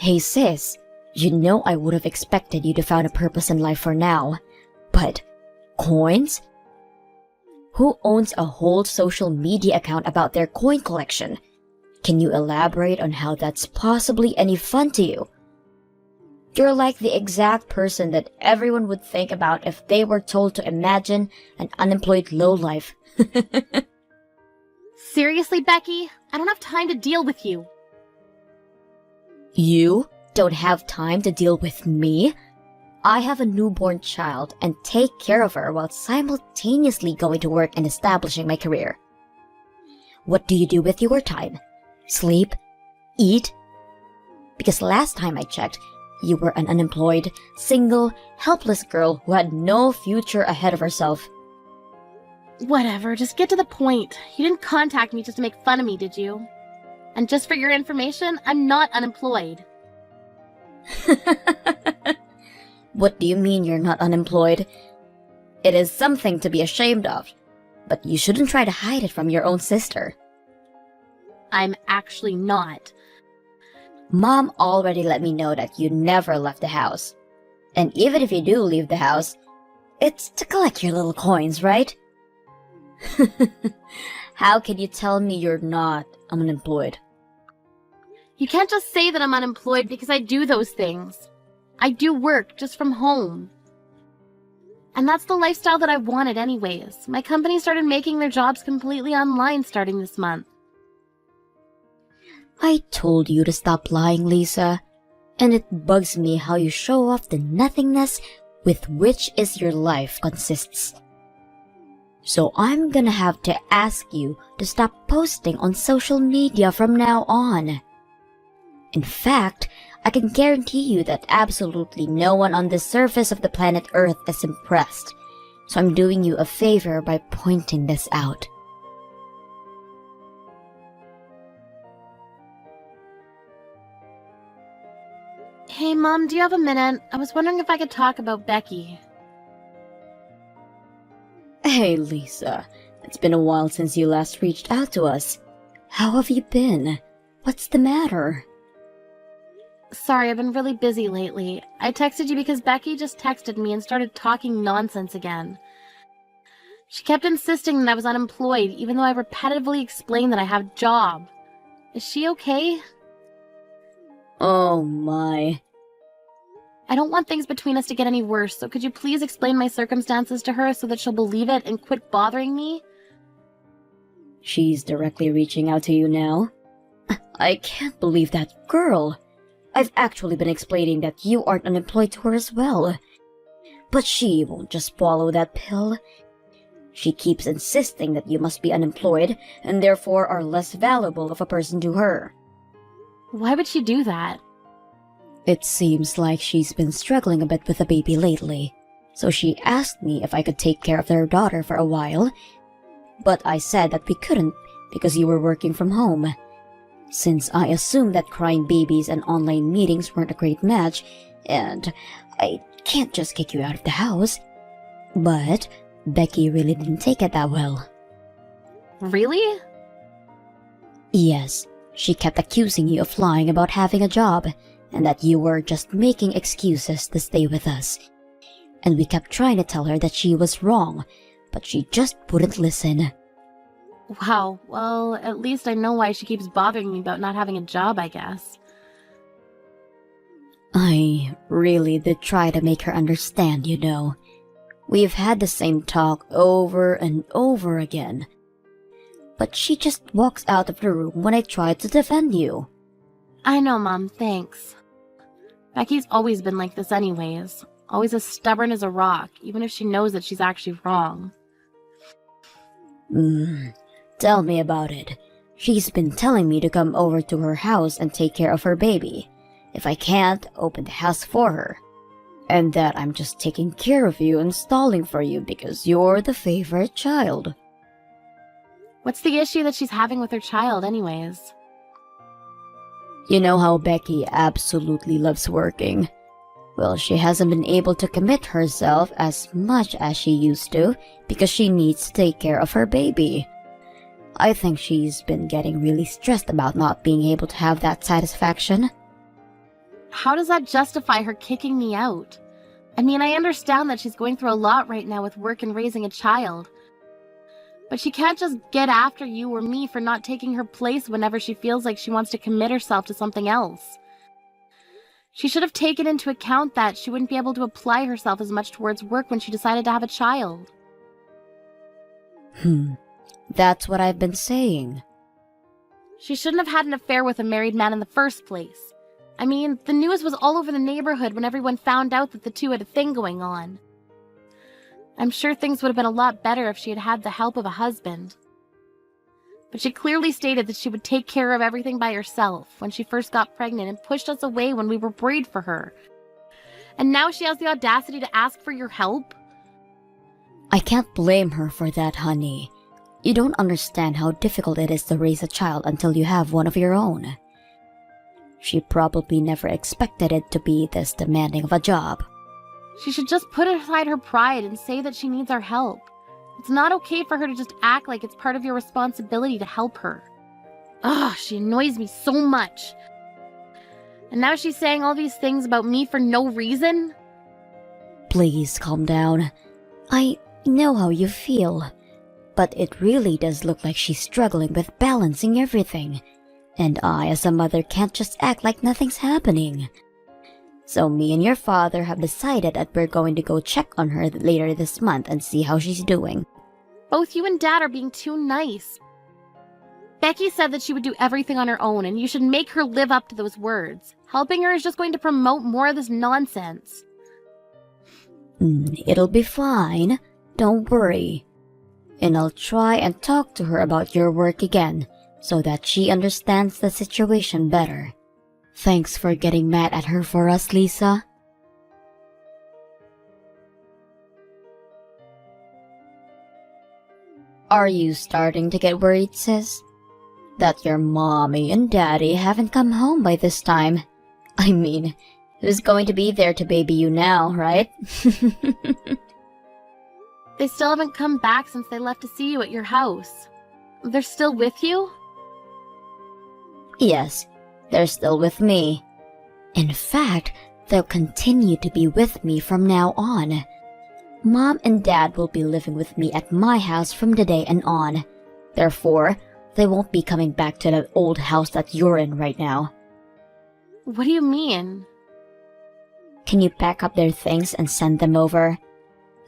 Hey sis, you know I would have expected you to find a purpose in life for now. But coins? Who owns a whole social media account about their coin collection? Can you elaborate on how that's possibly any fun to you? You're like the exact person that everyone would think about if they were told to imagine an unemployed lowlife. Seriously, Becky? I don't have time to deal with you. You don't have time to deal with me? I have a newborn child and take care of her while simultaneously going to work and establishing my career. What do you do with your time? Sleep? Eat? Because last time I checked, you were an unemployed, single, helpless girl who had no future ahead of herself. Whatever, just get to the point. You didn't contact me just to make fun of me, did you? And just for your information, I'm not unemployed. What do you mean you're not unemployed? It is something to be ashamed of, but you shouldn't try to hide it from your own sister. I'm actually not. Mom already let me know that you never left the house. And even if you do leave the house, it's to collect your little coins, right? How can you tell me you're not unemployed? You can't just say that I'm unemployed because I do those things. I do work just from home. And that's the lifestyle that I wanted anyways. My company started making their jobs completely online starting this month. I told you to stop lying, Lisa. And it bugs me how you show off the nothingness with which is your life consists. So I'm gonna have to ask you to stop posting on social media from now on. In fact, I can guarantee you that absolutely no one on the surface of the planet Earth is impressed. So I'm doing you a favor by pointing this out. Hey, Mom, do you have a minute? I was wondering if I could talk about Becky. Hey, Lisa. It's been a while since you last reached out to us. How have you been? What's the matter? Sorry, I've been really busy lately. I texted you because Becky just texted me and started talking nonsense again. She kept insisting that I was unemployed, even though I repetitively explained that I have a job. Is she okay? Oh my. I don't want things between us to get any worse, so could you please explain my circumstances to her so that she'll believe it and quit bothering me? She's directly reaching out to you now? I can't believe that girl. I've actually been explaining that you aren't unemployed to her as well. But she won't just swallow that pill. She keeps insisting that you must be unemployed and therefore are less valuable of a person to her. Why would she do that? It seems like she's been struggling a bit with the baby lately, so she asked me if I could take care of their daughter for a while, but I said that we couldn't because you were working from home. Since I assumed that crying babies and online meetings weren't a great match, and I can't just kick you out of the house. But Becky really didn't take it that well. Really? Yes, she kept accusing you of lying about having a job, and that you were just making excuses to stay with us. And we kept trying to tell her that she was wrong, but she just wouldn't listen. Wow, well, at least I know why she keeps bothering me about not having a job, I guess. I really did try to make her understand, you know. We've had the same talk over and over again. But she just walks out of the room when I try to defend you. I know, Mom, thanks. Becky's always been like this anyways. Always as stubborn as a rock, even if she knows that she's actually wrong. Tell me about it. She's been telling me to come over to her house and take care of her baby. If I can't, open the house for her. And that I'm just taking care of you and stalling for you because you're the favorite child. What's the issue that she's having with her child anyways? You know how Becky absolutely loves working. Well, she hasn't been able to commit herself as much as she used to because she needs to take care of her baby. I think she's been getting really stressed about not being able to have that satisfaction. How does that justify her kicking me out? I mean, I understand that she's going through a lot right now with work and raising a child. But she can't just get after you or me for not taking her place whenever she feels like she wants to commit herself to something else. She should have taken into account that she wouldn't be able to apply herself as much towards work when she decided to have a child. That's what I've been saying. She shouldn't have had an affair with a married man in the first place. I mean, the news was all over the neighborhood when everyone found out that the two had a thing going on. I'm sure things would have been a lot better if she had had the help of a husband. But she clearly stated that she would take care of everything by herself when she first got pregnant and pushed us away when we were worried for her. And now she has the audacity to ask for your help? I can't blame her for that, honey. You don't understand how difficult it is to raise a child until you have one of your own. She probably never expected it to be this demanding of a job. She should just put aside her pride and say that she needs our help. It's not okay for her to just act like it's part of your responsibility to help her. Ugh, she annoys me so much. And now she's saying all these things about me for no reason? Please calm down. I know how you feel. But it really does look like she's struggling with balancing everything. And I, as a mother, can't just act like nothing's happening. So me and your father have decided that we're going to go check on her later this month and see how she's doing. Both you and Dad are being too nice. Becky said that she would do everything on her own, and you should make her live up to those words. Helping her is just going to promote more of this nonsense. It'll be fine. Don't worry. And I'll try and talk to her about your work again, so that she understands the situation better. Thanks for getting mad at her for us, Lisa. Are you starting to get worried, sis? That your mommy and daddy haven't come home by this time? I mean, who's going to be there to baby you now, right? They still haven't come back since they left to see you at your house. They're still with you? Yes, they're still with me. In fact, they'll continue to be with me from now on. Mom and Dad will be living with me at my house from today and on. Therefore, they won't be coming back to that old house that you're in right now. What do you mean? Can you pack up their things and send them over?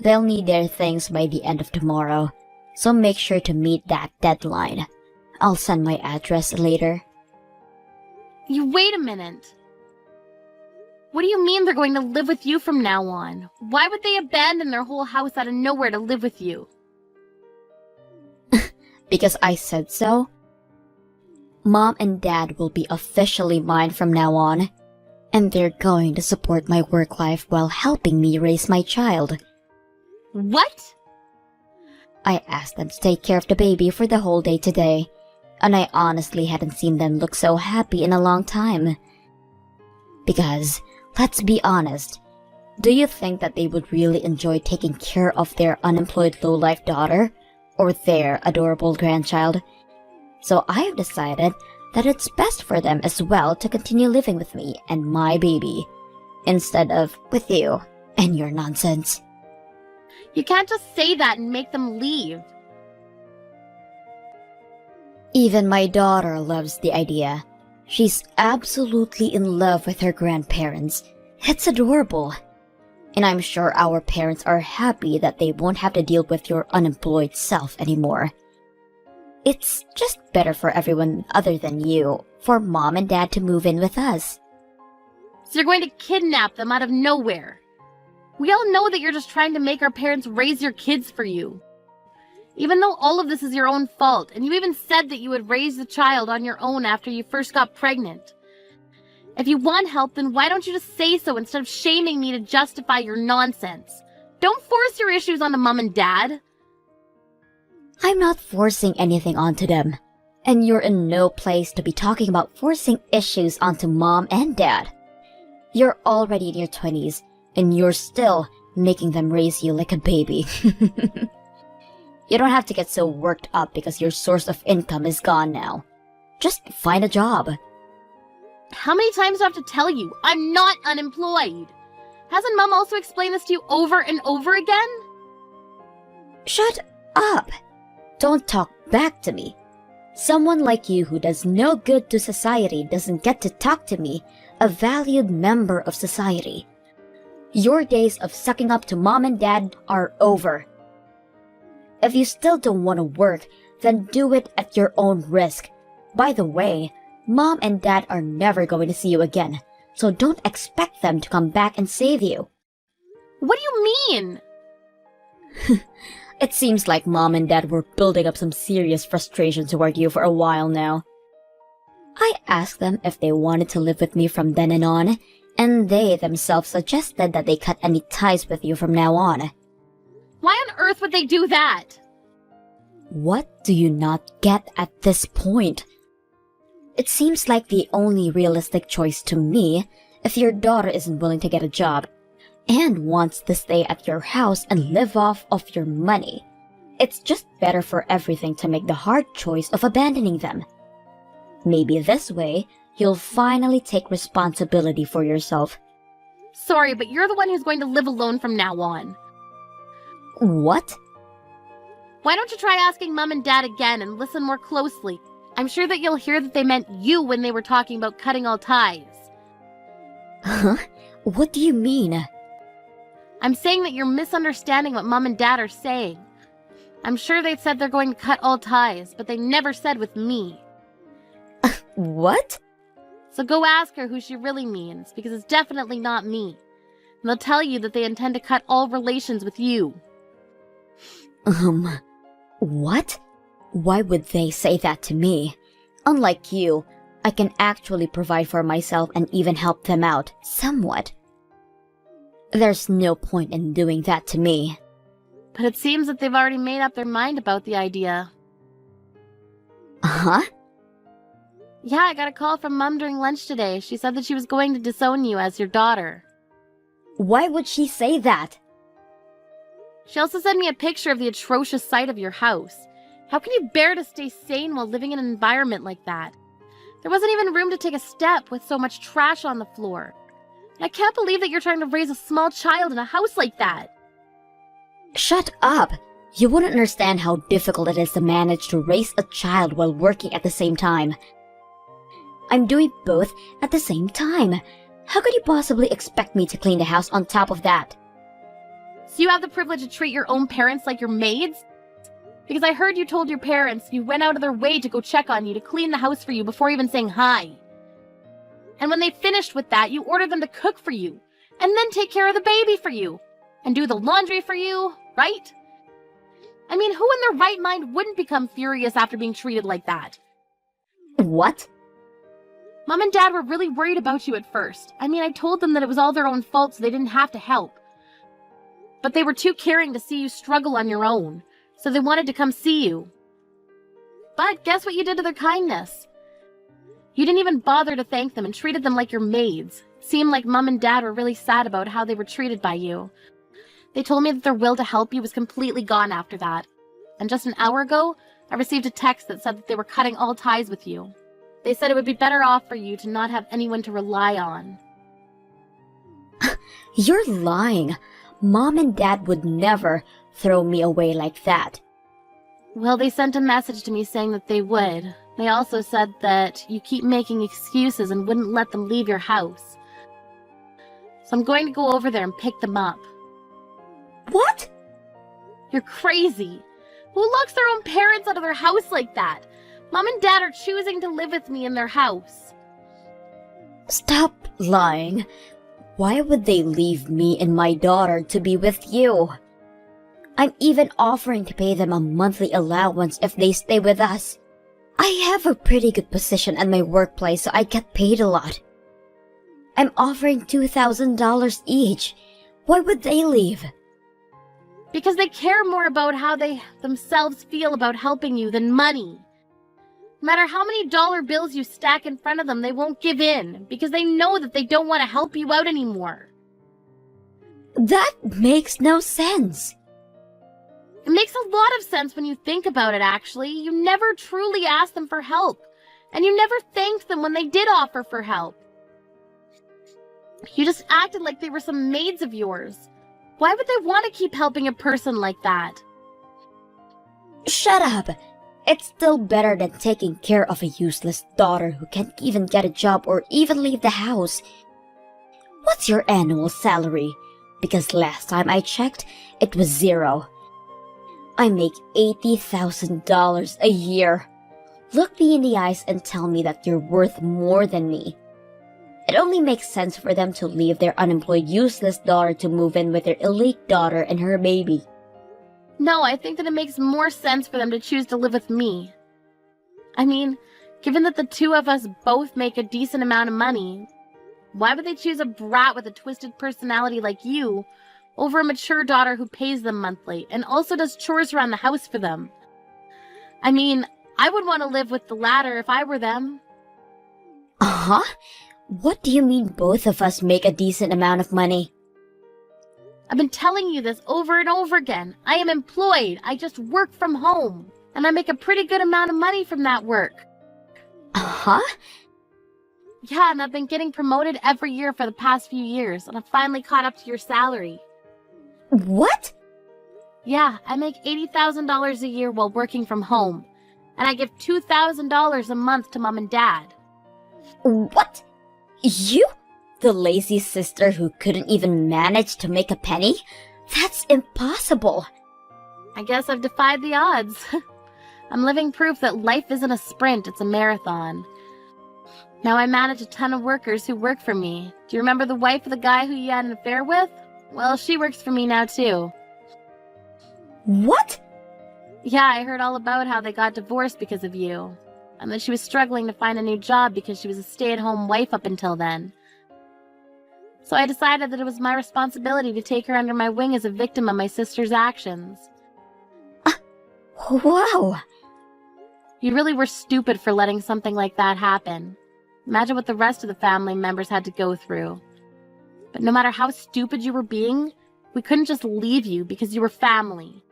They'll need their things by the end of tomorrow, so make sure to meet that deadline. I'll send my address later. You wait a minute. What do you mean they're going to live with you from now on? Why would they abandon their whole house out of nowhere to live with you? Because I said so. Mom and Dad will be officially mine from now on, and they're going to support my work life while helping me raise my child. What? I asked them to take care of the baby for the whole day today, and I honestly hadn't seen them look so happy in a long time. Because, let's be honest, do you think that they would really enjoy taking care of their unemployed low-life daughter or their adorable grandchild? So I have decided that it's best for them as well to continue living with me and my baby, instead of with you and your nonsense. You can't just say that and make them leave. Even my daughter loves the idea. She's absolutely in love with her grandparents. It's adorable. And I'm sure our parents are happy that they won't have to deal with your unemployed self anymore. It's just better for everyone other than you, for Mom and Dad to move in with us. So you're going to kidnap them out of nowhere. We all know that you're just trying to make our parents raise your kids for you. Even though all of this is your own fault, and you even said that you would raise the child on your own after you first got pregnant. If you want help, then why don't you just say so instead of shaming me to justify your nonsense? Don't force your issues onto Mom and Dad. I'm not forcing anything onto them. And you're in no place to be talking about forcing issues onto Mom and Dad. You're already in your 20s, and you're still making them raise you like a baby. You don't have to get so worked up because your source of income is gone now. Just find a job. How many times do I have to tell you? I'm not unemployed. Hasn't Mom also explained this to you over and over again? Shut up! Don't talk back to me. Someone like you who does no good to society doesn't get to talk to me, a valued member of society. Your days of sucking up to Mom and Dad are over. If you still don't want to work, then do it at your own risk. By the way, Mom and Dad are never going to see you again, so don't expect them to come back and save you. What do you mean? It seems like Mom and Dad were building up some serious frustration toward you for a while now. I asked them if they wanted to live with me from then and on, and they themselves suggested that they cut any ties with you from now on. Why on earth would they do that? What do you not get at this point? It seems like the only realistic choice to me if your daughter isn't willing to get a job and wants to stay at your house and live off of your money. It's just better for everything to make the hard choice of abandoning them. Maybe this way, you'll finally take responsibility for yourself. Sorry, but you're the one who's going to live alone from now on. What? Why don't you try asking Mom and Dad again and listen more closely? I'm sure that you'll hear that they meant you when they were talking about cutting all ties. Huh? What do you mean? I'm saying that you're misunderstanding what Mom and Dad are saying. I'm sure they said they're going to cut all ties, but they never said with me. What? So go ask her who she really means, because it's definitely not me. And they'll tell you that they intend to cut all relations with you. What? Why would they say that to me? Unlike you, I can actually provide for myself and even help them out, somewhat. There's no point in doing that to me. But it seems that they've already made up their mind about the idea. Huh? Yeah, I got a call from Mom during lunch today. She said that she was going to disown you as your daughter. Why would she say that? She also sent me a picture of the atrocious sight of your house. How can you bear to stay sane while living in an environment like that? There wasn't even room to take a step with so much trash on the floor. And I can't believe that you're trying to raise a small child in a house like that. Shut up! You wouldn't understand how difficult it is to manage to raise a child while working at the same time. I'm doing both at the same time. How could you possibly expect me to clean the house on top of that? So you have the privilege to treat your own parents like your maids? Because I heard you told your parents you went out of their way to go check on you, to clean the house for you before even saying hi. And when they finished with that, you ordered them to cook for you, and then take care of the baby for you, and do the laundry for you, right? I mean, who in their right mind wouldn't become furious after being treated like that? What? Mom and Dad were really worried about you at first. I mean, I told them that it was all their own fault, so they didn't have to help. But they were too caring to see you struggle on your own, so they wanted to come see you. But guess what you did to their kindness? You didn't even bother to thank them and treated them like your maids. It seemed like Mom and Dad were really sad about how they were treated by you. They told me that their will to help you was completely gone after that. And just an hour ago, I received a text that said that they were cutting all ties with you. They said it would be better off for you to not have anyone to rely on. You're lying. Mom and Dad would never throw me away like that. Well, they sent a message to me saying that they would. They also said that you keep making excuses and wouldn't let them leave your house. So I'm going to go over there and pick them up. What? You're crazy. Who locks their own parents out of their house like that? Mom and Dad are choosing to live with me in their house. Stop lying. Why would they leave me and my daughter to be with you? I'm even offering to pay them a monthly allowance if they stay with us. I have a pretty good position at my workplace, so I get paid a lot. I'm offering $2,000 each. Why would they leave? Because they care more about how they themselves feel about helping you than money. No matter how many dollar bills you stack in front of them, they won't give in, because they know that they don't want to help you out anymore. That makes no sense. It makes a lot of sense when you think about it, actually. You never truly ask them for help. And you never thanked them when they did offer for help. You just acted like they were some maids of yours. Why would they want to keep helping a person like that? Shut up! It's still better than taking care of a useless daughter who can't even get a job or even leave the house. What's your annual salary? Because last time I checked, it was 0. I make $80,000 a year. Look me in the eyes and tell me that you're worth more than me. It only makes sense for them to leave their unemployed, useless daughter to move in with their elite daughter and her baby. No, I think that it makes more sense for them to choose to live with me. I mean, given that the two of us both make a decent amount of money, why would they choose a brat with a twisted personality like you over a mature daughter who pays them monthly and also does chores around the house for them? I mean, I would want to live with the latter if I were them. Uh-huh? What do you mean both of us make a decent amount of money? I've been telling you this over and over again. I am employed. I just work from home. And I make a pretty good amount of money from that work. Uh-huh? Yeah, and I've been getting promoted every year for the past few years, and I've finally caught up to your salary. What? Yeah, I make $80,000 a year while working from home. And I give $2,000 a month to Mom and Dad. What? You? The lazy sister who couldn't even manage to make a penny? That's impossible. I guess I've defied the odds. I'm living proof that life isn't a sprint, it's a marathon. Now I manage a ton of workers who work for me. Do you remember the wife of the guy who you had an affair with? Well, she works for me now too. What? Yeah, I heard all about how they got divorced because of you. And that she was struggling to find a new job because she was a stay-at-home wife up until then. So I decided that it was my responsibility to take her under my wing as a victim of my sister's actions. Wow. You really were stupid for letting something like that happen. Imagine what the rest of the family members had to go through. But no matter how stupid you were being, we couldn't just leave you because you were family.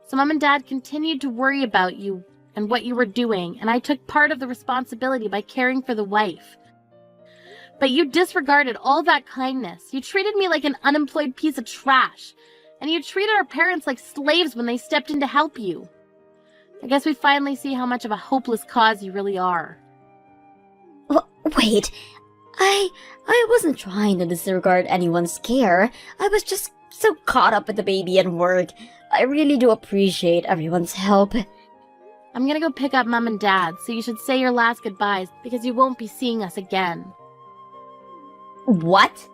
So Mom and Dad continued to worry about you and what you were doing, and I took part of the responsibility by caring for the wife. But you disregarded all that kindness. You treated me like an unemployed piece of trash, and you treated our parents like slaves when they stepped in to help you. I guess we finally see how much of a hopeless cause you really are. Wait, I wasn't trying to disregard anyone's care. I was just so caught up with the baby and work. I really do appreciate everyone's help. I'm gonna go pick up Mom and Dad, so you should say your last goodbyes because you won't be seeing us again. What?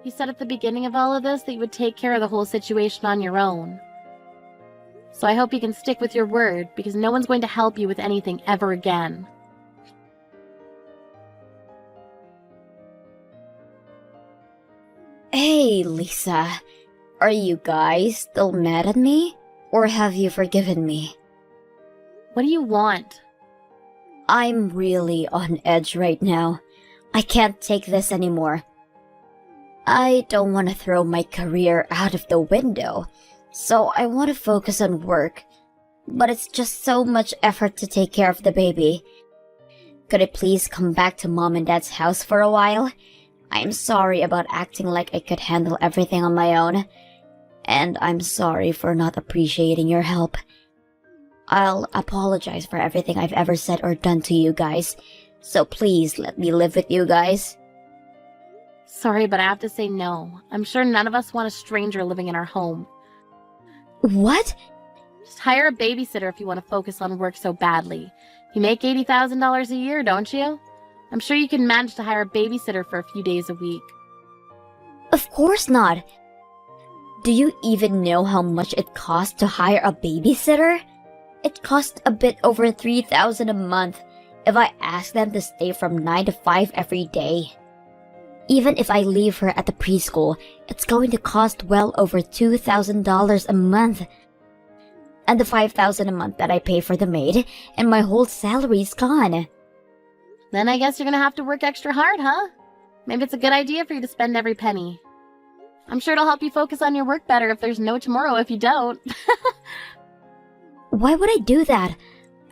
You said at the beginning of all of this that you would take care of the whole situation on your own. So I hope you can stick with your word, because no one's going to help you with anything ever again. Hey, Lisa. Are you guys still mad at me? Or have you forgiven me? What do you want? I'm really on edge right now. I can't take this anymore. I don't want to throw my career out of the window, so I want to focus on work. But it's just so much effort to take care of the baby. Could I please come back to Mom and Dad's house for a while? I'm sorry about acting like I could handle everything on my own. And I'm sorry for not appreciating your help. I'll apologize for everything I've ever said or done to you guys. So please let me live with you guys. Sorry, but I have to say no. I'm sure none of us want a stranger living in our home. What? Just hire a babysitter if you want to focus on work so badly. You make $80,000 a year, don't you? I'm sure you can manage to hire a babysitter for a few days a week. Of course not. Do you even know how much it costs to hire a babysitter? It costs a bit over $3,000 a month if I ask them to stay from 9 to 5 every day. Even if I leave her at the preschool, it's going to cost well over $2,000 a month. And the $5,000 a month that I pay for the maid, and my whole salary's gone. Then I guess you're gonna have to work extra hard, huh? Maybe it's a good idea for you to spend every penny. I'm sure it'll help you focus on your work better if there's no tomorrow if you don't. Why would I do that?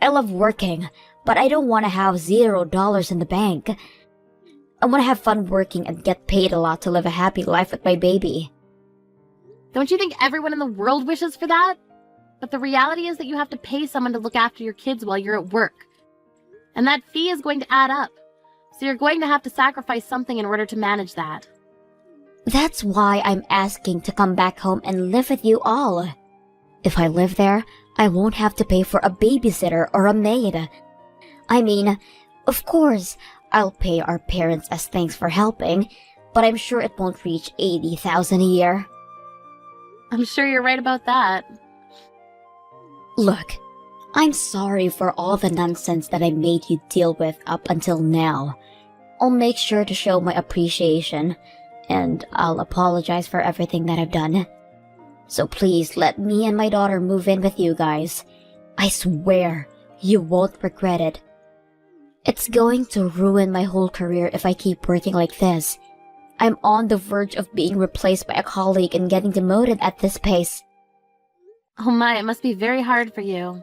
I love working, but I don't want to have $0 in the bank. I want to have fun working and get paid a lot to live a happy life with my baby. Don't you think everyone in the world wishes for that? But the reality is that you have to pay someone to look after your kids while you're at work. And that fee is going to add up. So you're going to have to sacrifice something in order to manage that. That's why I'm asking to come back home and live with you all. If I live there, I won't have to pay for a babysitter or a maid. I mean, of course, I'll pay our parents as thanks for helping, but I'm sure it won't reach $80,000 a year. I'm sure you're right about that. Look, I'm sorry for all the nonsense that I made you deal with up until now. I'll make sure to show my appreciation, and I'll apologize for everything that I've done. So please let me and my daughter move in with you guys. I swear, you won't regret it. It's going to ruin my whole career if I keep working like this. I'm on the verge of being replaced by a colleague and getting demoted at this pace. Oh my, it must be very hard for you.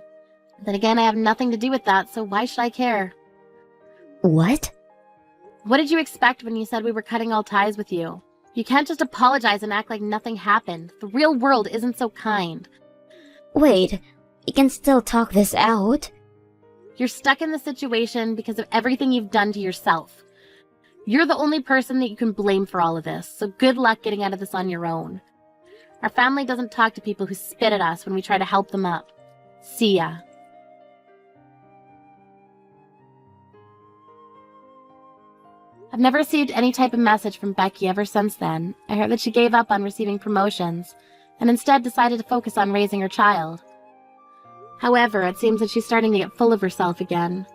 Then again, I have nothing to do with that, so why should I care? What? What did you expect when you said we were cutting all ties with you? You can't just apologize and act like nothing happened. The real world isn't so kind. Wait, you can still talk this out? You're stuck in the situation because of everything you've done to yourself. You're the only person that you can blame for all of this, so good luck getting out of this on your own. Our family doesn't talk to people who spit at us when we try to help them up. See ya. I've never received any type of message from Becky ever since then. I heard that she gave up on receiving promotions and instead decided to focus on raising her child. However, it seems that she's starting to get full of herself again.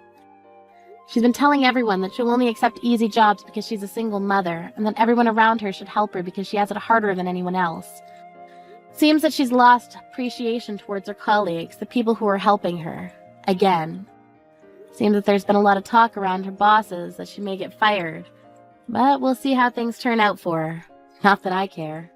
She's been telling everyone that she'll only accept easy jobs because she's a single mother, and that everyone around her should help her because she has it harder than anyone else. It seems that she's lost appreciation towards her colleagues, the people who are helping her. Again. Seems that there's been a lot of talk around her bosses that she may get fired. But we'll see how things turn out for her. Not that I care.